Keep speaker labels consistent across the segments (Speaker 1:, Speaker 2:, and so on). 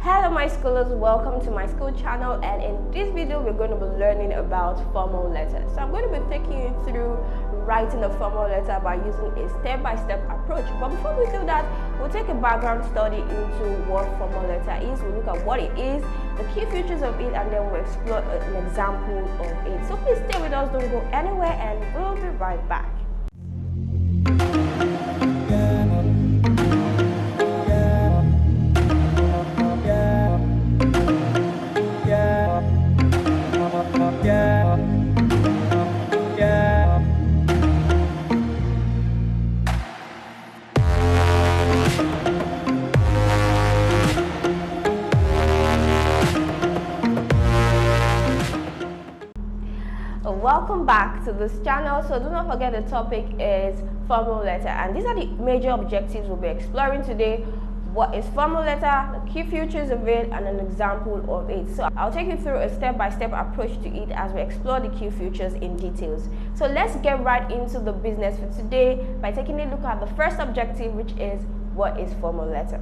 Speaker 1: Hello my scholars, welcome to my school channel, and in this video we're going to be learning about formal letters. So I'm going to be taking you through writing a formal letter by using a step-by-step approach. But before we do that, we'll take a background study into what formal letter is. We'll look at what it is, the key features of it, and then we'll explore an example of it. So please stay with us, don't go anywhere, and we'll be right back. Welcome back to this channel. So do not forget the topic is formal letter, and these are the major objectives we'll be exploring today. What is formal letter, the key features of it, and an example of it. So I'll take you through a step-by-step approach to it as we explore the key features in details. So let's get right into the business for today by taking a look at the first objective, which is what is formal letter.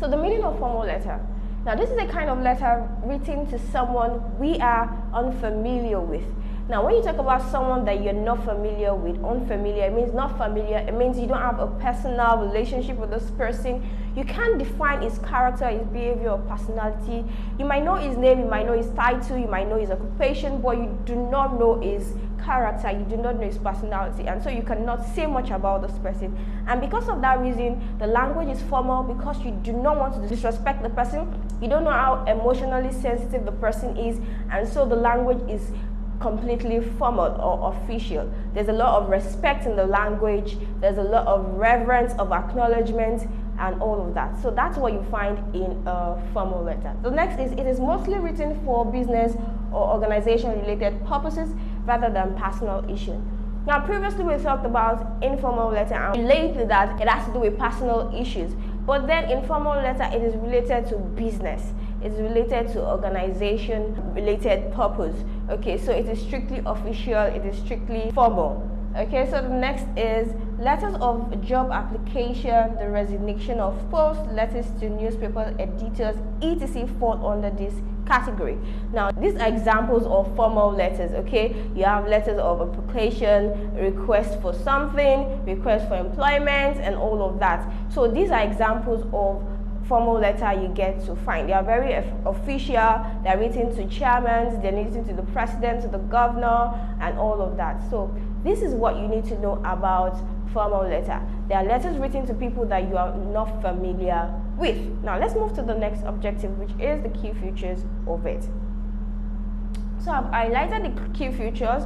Speaker 1: So the meaning of formal letter. Now, this is a kind of letter written to someone we are unfamiliar with. Now, when you talk about someone that you're not familiar with, unfamiliar, it means not familiar. It means you don't have a personal relationship with this person. You can't define his character, his behavior, or personality. You might know his name, you might know his title, you might know his occupation, but you do not know his character, you do not know his personality, and so you cannot say much about this person. And because of that reason, the language is formal because you do not want to disrespect the person. You don't know how emotionally sensitive the person is, and so the language is completely formal or official. There's a lot of respect in the language, there's a lot of reverence, of acknowledgement, and all of that. So that's what you find in a formal letter. The next is, it is mostly written for business or organization related purposes rather than personal issue. Now, previously we talked about informal letter, and related that it has to do with personal issues. But then informal letter, it is related to business. It's related to organization related purpose. Okay, so it is strictly official, it is strictly formal. Okay, so the next is letters of job application, the resignation of post, letters to newspapers, editors, etc. fall under this category. Now, these are examples of formal letters. Okay, you have letters of application, request for something, request for employment, and all of that. So these are examples of formal letter you get to find. They are very official, they are written to chairmen, they're written to the president, to the governor, and all of that. So this is what you need to know about formal letter. They are letters written to people that you are not familiar with. Now let's move to the next objective, which is the key features of it. So I've highlighted the key features.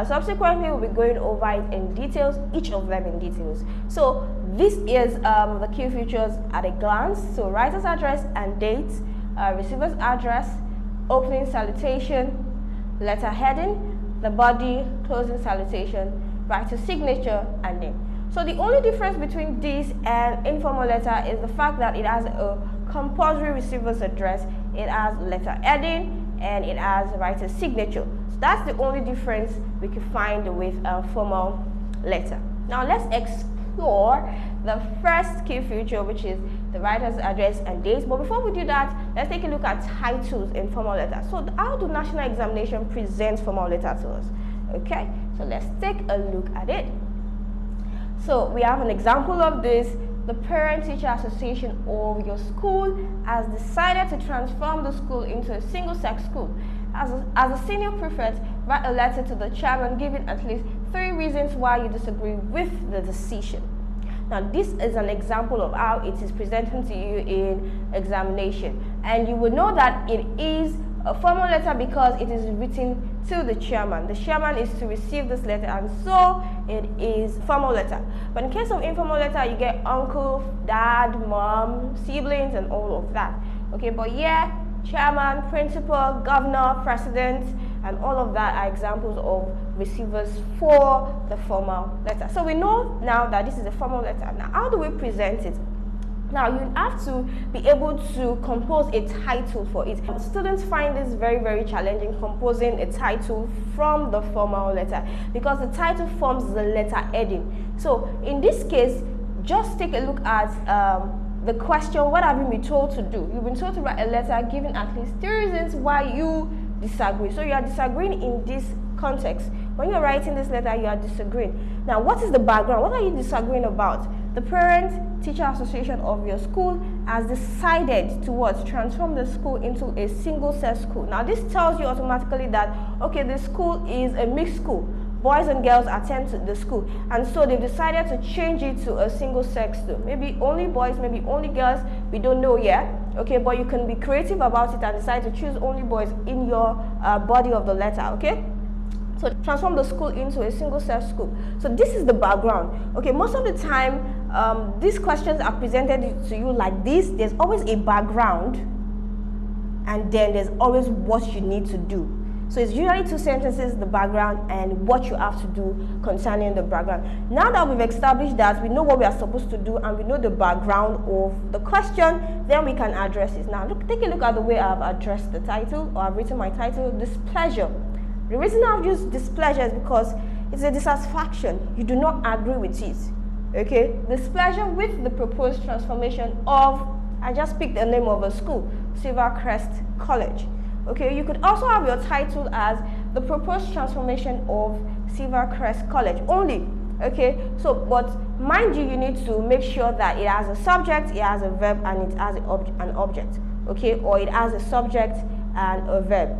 Speaker 1: Subsequently, we'll be going over it in details, each of them in details. So this is the key features at a glance. So writer's address and date, receiver's address, opening salutation, letter heading, the body, closing salutation, writer's signature, and name. So the only difference between this and informal letter is the fact that it has a compulsory receiver's address, it has letter heading, and it has writer's signature. So that's the only difference we can find with a formal letter. Now let's explore the first key feature, which is the writer's address and date. But before we do that, let's take a look at titles in formal letter. So how do national examination present formal letter to us? Okay, so let's take a look at it. So we have an example of this. The Parent-Teacher Association of your school has decided to transform the school into a single-sex school. As a senior prefect, write a letter to the chairman giving at least 3 reasons why you disagree with the decision. Now, this is an example of how it is presented to you in examination, and you will know that it is a formal letter because it is written to the chairman. The chairman is to receive this letter, and so it is formal letter. But in case of informal letter, you get uncle, dad, mom, siblings, and all of that. Okay, but yeah, chairman, principal, governor, president, and all of that are examples of receivers for the formal letter. So we know now that this is a formal letter. Now, how do we present it? Now, you have to be able to compose a title for it. Students find this very, very challenging, composing a title from the formal letter, because the title forms the letter heading. So in this case, just take a look at the question, what have you been told to do? You've been told to write a letter giving at least 3 reasons why you disagree. So you are disagreeing in this context. When you're writing this letter, you are disagreeing. Now, what is the background? What are you disagreeing about? The Parent-Teacher Association of your school has decided to transform the school into a single-sex school. Now, this tells you automatically that, okay, the school is a mixed school. Boys and girls attend to the school, and so they've decided to change it to a single-sex school. Maybe only boys, maybe only girls, we don't know yet. Okay, but you can be creative about it and decide to choose only boys in your body of the letter. Okay. So transform the school into a single-sex school. So this is the background. Okay, most of the time, these questions are presented to you like this. There's always a background, and then there's always what you need to do. So it's usually 2 sentences, the background, and what you have to do concerning the background. Now that we've established that, we know what we are supposed to do, and we know the background of the question, then we can address it. Now, take a look at the way I've addressed the title, or I've written my title, Displeasure. The reason I've used displeasure is because it's a dissatisfaction. You do not agree with it. Okay? Displeasure with the proposed transformation of, I just picked the name of a school, Silvercrest College. Okay, you could also have your title as the proposed transformation of Silvercrest College only. Okay, so but mind you, you need to make sure that it has a subject, it has a verb, and it has an object. Okay, or it has a subject and a verb.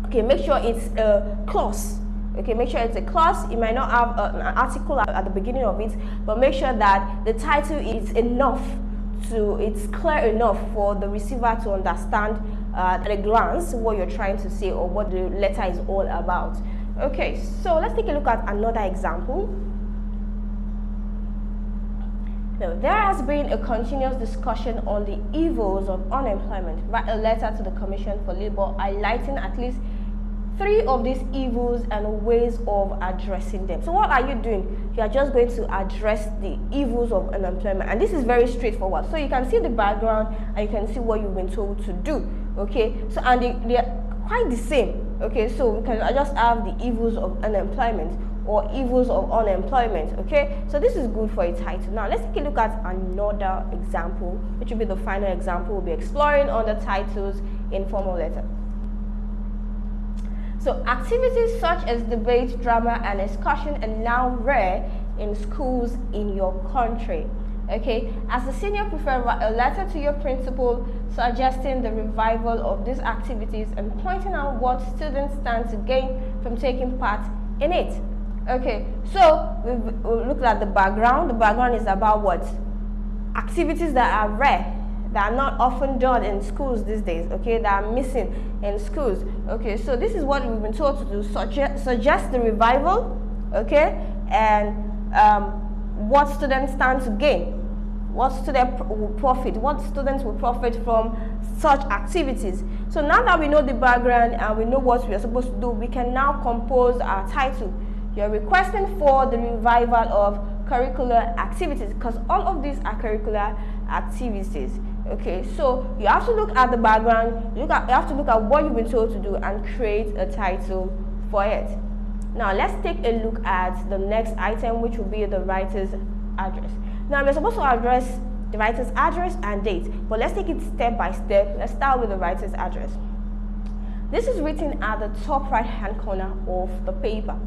Speaker 1: Okay, make sure it's a clause. Okay, make sure it's a clause. It might not have an article at the beginning of it, but make sure that the title is enough it's clear enough for the receiver to understand at a glance what you're trying to say or what the letter is all about. Okay, so let's take a look at another example. Now, there has been a continuous discussion on the evils of unemployment. Write a letter to the Commission for Labour highlighting at least 3 of these evils and ways of addressing them. So what are you doing? You are just going to address the evils of unemployment, and this is very straightforward. So you can see the background and you can see what you've been told to do. Okay, so and they are quite the same. Okay, so we can just have the evils of unemployment or evils of unemployment. Okay, so this is good for a title. Now let's take a look at another example, which will be the final example we'll be exploring on the titles in formal letter. So activities such as debate, drama, and excursion are now rare in schools in your country. Okay, as a senior prefect, write a letter to your principal suggesting the revival of these activities and pointing out what students stand to gain from taking part in it. Okay, so we've looked at the background. The background is about what? Activities that are rare, that are not often done in schools these days, okay, that are missing in schools. Okay, so this is what we've been told to do, suggest the revival, okay, and what students stand to gain, what students will profit from such activities. So now that we know the background and we know what we are supposed to do, we can now compose our title. You're requesting for the revival of curricular activities, because all of these are curricular activities. Okay, so you have to look at the background, you have to look at what you've been told to do and create a title for it. Now let's take a look at the next item, which will be the writer's address. Now we're supposed to address the writer's address and date, but let's take it step by step. Let's start with the writer's address. This is written at the top right hand corner of the paper.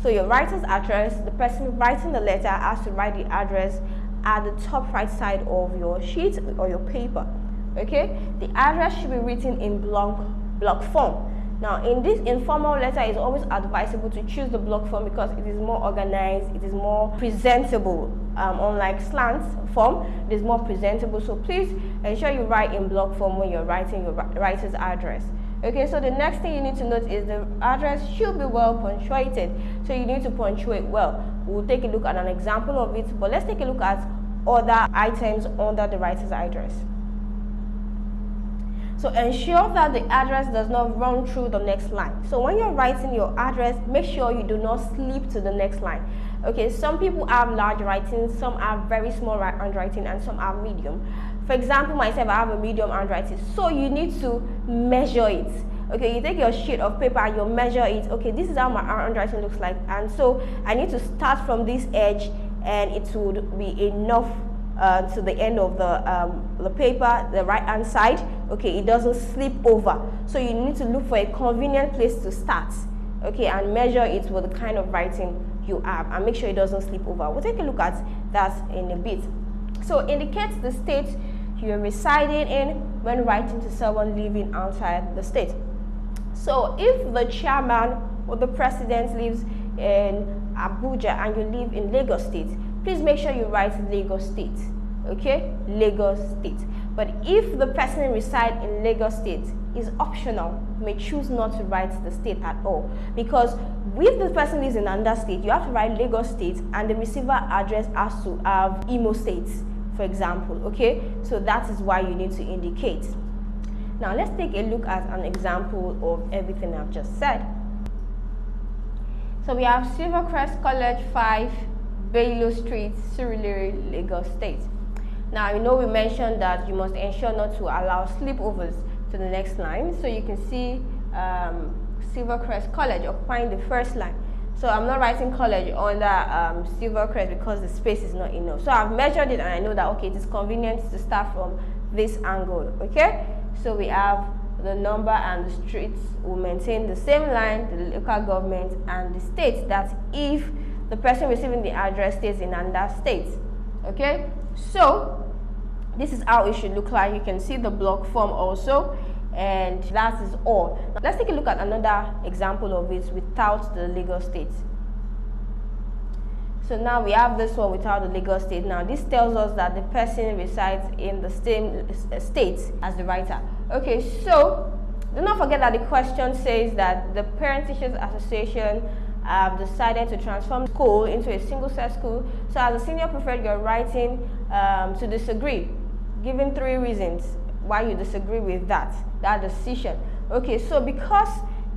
Speaker 1: So your writer's address, the person writing the letter has to write the address at the top right side of your sheet or your paper. Okay, the address should be written in block form. Now in this informal letter, it's always advisable to choose the block form because it is more organized, it is more presentable. Unlike slant form, it is more presentable. So please ensure you write in block form when you're writing your writer's address. Okay, so the next thing you need to note is the address should be well punctuated. So you need to punctuate well. We'll take a look at an example of it, but let's take a look at other items under the writer's address. So ensure that the address does not run through the next line. So when you're writing your address, make sure you do not slip to the next line. Okay, some people have large writing, some have very small handwriting, and some have medium. For example, myself, I have a medium handwriting, so you need to measure it. Okay, you take your sheet of paper and you measure it. Okay, this is how my handwriting looks like, and so I need to start from this edge, and it would be enough to the end of the paper, the right hand side. Okay, it doesn't slip over. So you need to look for a convenient place to start. Okay, and measure it with the kind of writing you have, and make sure it doesn't slip over. We'll take a look at that in a bit. So indicates the state you're residing in when writing to someone living outside the state. So if the chairman or the president lives in Abuja and you live in Lagos State, please make sure you write Lagos State. Okay, Lagos State. But if the person resides in Lagos State, is optional. You may choose not to write the state at all, because if the person lives in another state, you have to write Lagos State, and the receiver address has to have Imo State, for example. Okay, so that is why you need to indicate. Now let's take a look at an example of everything I've just said. So we have Silvercrest College 5, Bello Street, Surulere, Lagos State. Now, you know we mentioned that you must ensure not to allow slipovers to the next line. So you can see Silvercrest College occupying the first line. So I'm not writing college under Silvercrest because the space is not enough. So I've measured it and I know that, okay, it is convenient to start from this angle. Okay, so we have the number and the streets will maintain the same line, the local government and the state, that if the person receiving the address stays in another state. Okay, so this is how it should look like. You can see the block form also, and that is all. Now, let's take a look at another example of it without the Lagos State. So now we have this one without the Lagos State. Now this tells us that the person resides in the same state as the writer. Okay, so do not forget that the question says that the Parent Teachers Association have decided to transform school into a single set school. So as a senior prefect, you're writing to disagree, giving 3 reasons why you disagree with that decision. Okay, so because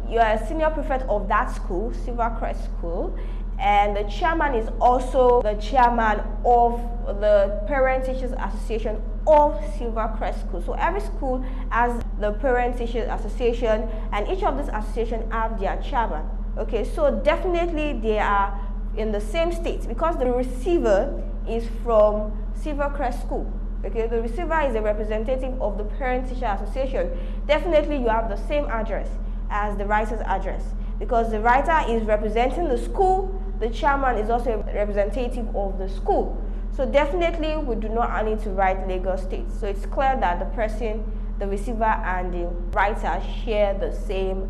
Speaker 1: you're a senior prefect of that school, Silvercrest School, and the chairman is also the chairman of the Parent Teachers Association of Silvercrest School. So every school has the Parent Teachers Association, and each of these associations have their chairman. Okay, so definitely they are in the same state because the receiver is from Silvercrest School. Okay, the receiver is a representative of the Parent Teacher Association. Definitely you have the same address as the writer's address, because the writer is representing the school, the chairman is also a representative of the school. So definitely we do not need to write Lagos State. So it's clear that the person, the receiver and the writer share the same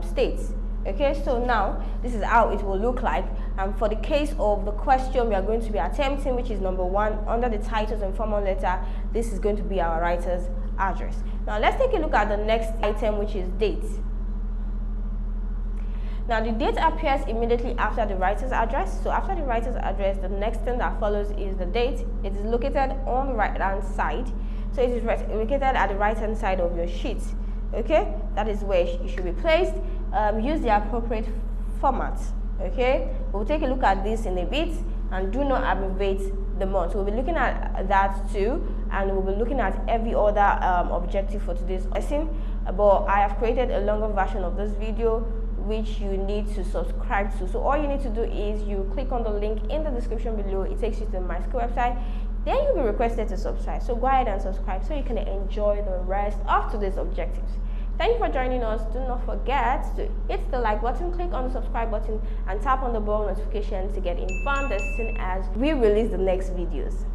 Speaker 1: states. Okay, so now this is how it will look like. And for the case of the question we are going to be attempting, which is number 1, under the titles and formal letter, this is going to be our writer's address. Now let's take a look at the next item, which is date. Now the date appears immediately after the writer's address. So after the writer's address, the next thing that follows is the date. It is located on the right hand side. So it is located at the right hand side of your sheet. Okay, that is where it should be placed. Use the appropriate format. Okay, we'll take a look at this in a bit, and do not abbreviate the month. We'll be looking at that too, and we'll be looking at every other objective for today's lesson. But I have created a longer version of this video which you need to subscribe to. So all you need to do is you click on the link in the description below. It takes you to my school website. Then you'll be requested to subscribe. So go ahead and subscribe so you can enjoy the rest of today's objectives. Thank you for joining us. Do not forget to hit the like button, click on the subscribe button, and tap on the bell notification to get informed as soon as we release the next videos.